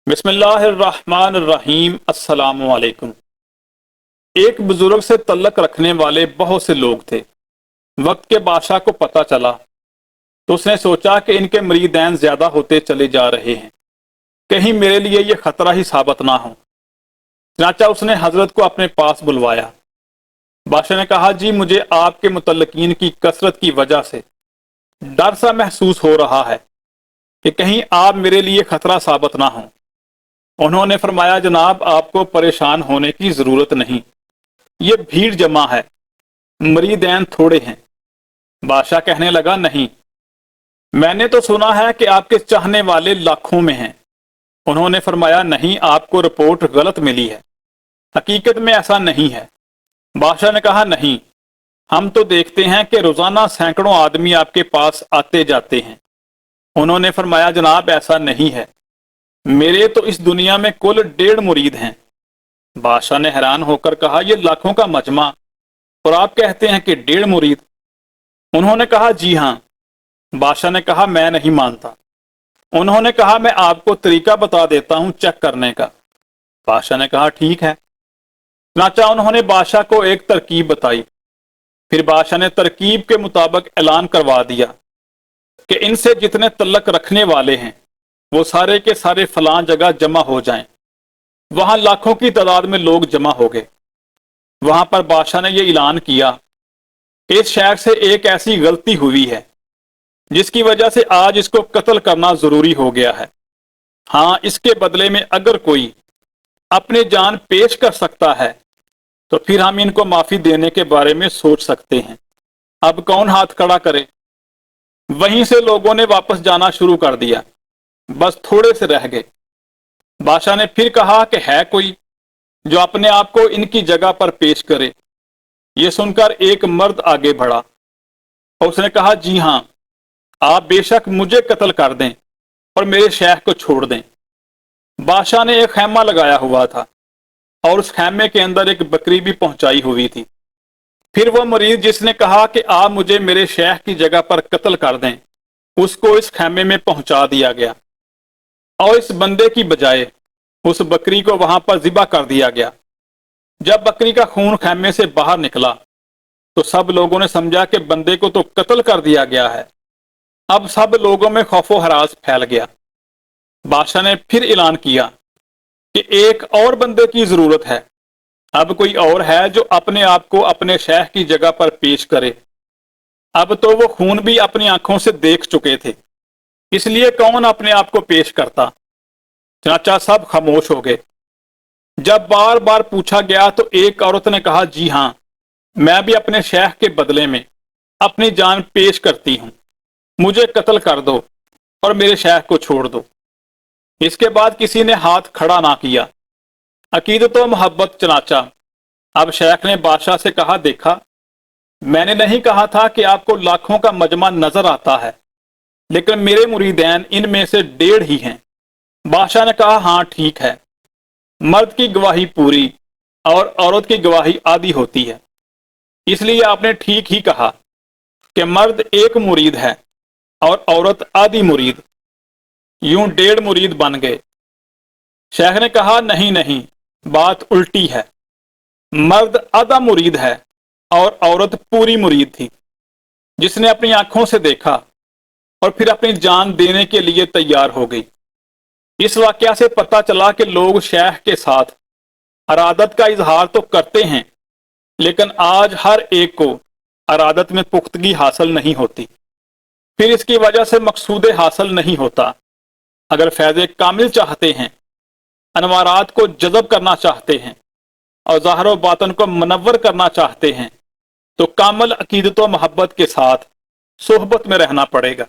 बिस्मिल्लाहिर्रहमानिर्रहीम। अस्सलाम वालेकुम। एक बुजुर्ग से तल्लक रखने वाले बहुत से लोग थे। वक्त के बादशाह को पता चला तो उसने सोचा कि इनके मरीदैन ज्यादा होते चले जा रहे हैं, कहीं मेरे लिए ये खतरा ही साबित ना हो। चनाचा उसने हजरत को अपने पास बुलवाया। बादशाह ने कहा, जी मुझे आपके मुतल्लकीन की कसरत की वजह से डर सा महसूस हो रहा है कि कहीं आप मेरे लिए खतरा साबित ना हो। उन्होंने फरमाया, जनाब आपको परेशान होने की जरूरत नहीं, ये भीड़ जमा है, मरीदैन थोड़े हैं। बादशाह कहने लगा, नहीं, मैंने तो सुना है कि आपके चाहने वाले लाखों में हैं। उन्होंने फरमाया, नहीं, आपको रिपोर्ट गलत मिली है, हकीकत में ऐसा नहीं है। बादशाह ने कहा, नहीं, हम तो देखते हैं कि रोजाना सैकड़ों आदमी आपके पास आते जाते हैं। उन्होंने फरमाया, जनाब ऐसा नहीं है, मेरे तो इस दुनिया में कुल 1.5 मुरीद हैं। बादशाह ने हैरान होकर कहा, यह लाखों का मजमा और आप कहते हैं कि 1.5 मुरीद? उन्होंने कहा, जी हां। बादशाह ने कहा, मैं नहीं मानता। उन्होंने कहा, मैं आपको तरीका बता देता हूं चेक करने का। बादशाह ने कहा, ठीक है। चनाचा उन्होंने बादशाह को एक तरकीब बताई। फिर बादशाह ने तरकीब के मुताबिक ऐलान करवा दिया कि इनसे जितने तल्लक रखने वाले हैं वो सारे के सारे फलां जगह जमा हो जाएं। वहां लाखों की तादाद में लोग जमा हो गए। वहां पर बादशाह ने यह ऐलान किया कि इस शहर से एक ऐसी गलती हुई है जिसकी वजह से आज इसको कत्ल करना जरूरी हो गया है। हाँ, इसके बदले में अगर कोई अपनी जान पेश कर सकता है तो फिर हम इनको माफी देने के बारे में सोच सकते हैं। अब कौन हाथ खड़ा करे? वहीं से लोगों ने वापस जाना शुरू कर दिया, बस थोड़े से रह गए। बादशाह ने फिर कहा कि है कोई जो अपने आप को इनकी जगह पर पेश करे। यह सुनकर एक मर्द आगे बढ़ा और उसने कहा, जी हां, आप बेशक मुझे कत्ल कर दें और मेरे शेख को छोड़ दें। बादशाह ने एक खैमा लगाया हुआ था और उस खैमे के अंदर एक बकरी भी पहुंचाई हुई थी। फिर वो मरीज जिसने कहा कि आप मुझे मेरे शेख की जगह पर कत्ल कर दें, उसको इस खैमे में पहुंचा दिया गया और इस बंदे की बजाय उस बकरी को वहां पर ज़िबा कर दिया गया। जब बकरी का खून खैमे से बाहर निकला तो सब लोगों ने समझा कि बंदे को तो कत्ल कर दिया गया है। अब सब लोगों में खौफो हरास फैल गया। बादशाह ने फिर ऐलान किया कि एक और बंदे की जरूरत है। अब कोई और है जो अपने आप को अपने शेख की जगह पर पेश करे। अब तो वो खून भी अपनी आंखों से देख चुके थे, इसलिए कौन अपने आप को पेश करता? चनाचा सब खामोश हो गए। जब बार बार पूछा गया तो एक औरत ने कहा, जी हां, मैं भी अपने शेख के बदले में अपनी जान पेश करती हूं, मुझे कत्ल कर दो और मेरे शेख को छोड़ दो। इसके बाद किसी ने हाथ खड़ा ना किया। अकीदत व मोहब्बत चनाचा। अब शेख ने बादशाह से कहा, देखा, मैंने नहीं कहा था कि आपको लाखों का मजमा नजर आता है, लेकिन मेरे मुरीदैन इनमें से 1.5 ही हैं। बादशाह ने कहा, हाँ ठीक है, मर्द की गवाही पूरी और औरत की गवाही आधी होती है, इसलिए आपने ठीक ही कहा कि मर्द एक मुरीद है और औरत आधी मुरीद। यूं 1.5 मुरीद बन गए। शेख ने कहा, नहीं नहीं, बात उल्टी है, मर्द आधा मुरीद है और औरत पूरी मुरीद थी, जिसने अपनी आंखों से देखा और फिर अपनी जान देने के लिए तैयार हो गई। इस वाकया से पता चला कि लोग शेख के साथ अरादत का इजहार तो करते हैं, लेकिन आज हर एक को अरादत में पुख्तगी हासिल नहीं होती। फिर इसकी वजह से मकसूद हासिल नहीं होता। अगर फैज़ कामिल चाहते हैं, अनवारात को जज़ब करना चाहते हैं और ज़ाहिर व बातन को मनव्वर करना चाहते हैं तो कामिल अकीदत व मोहब्बत के साथ सोहबत में रहना पड़ेगा।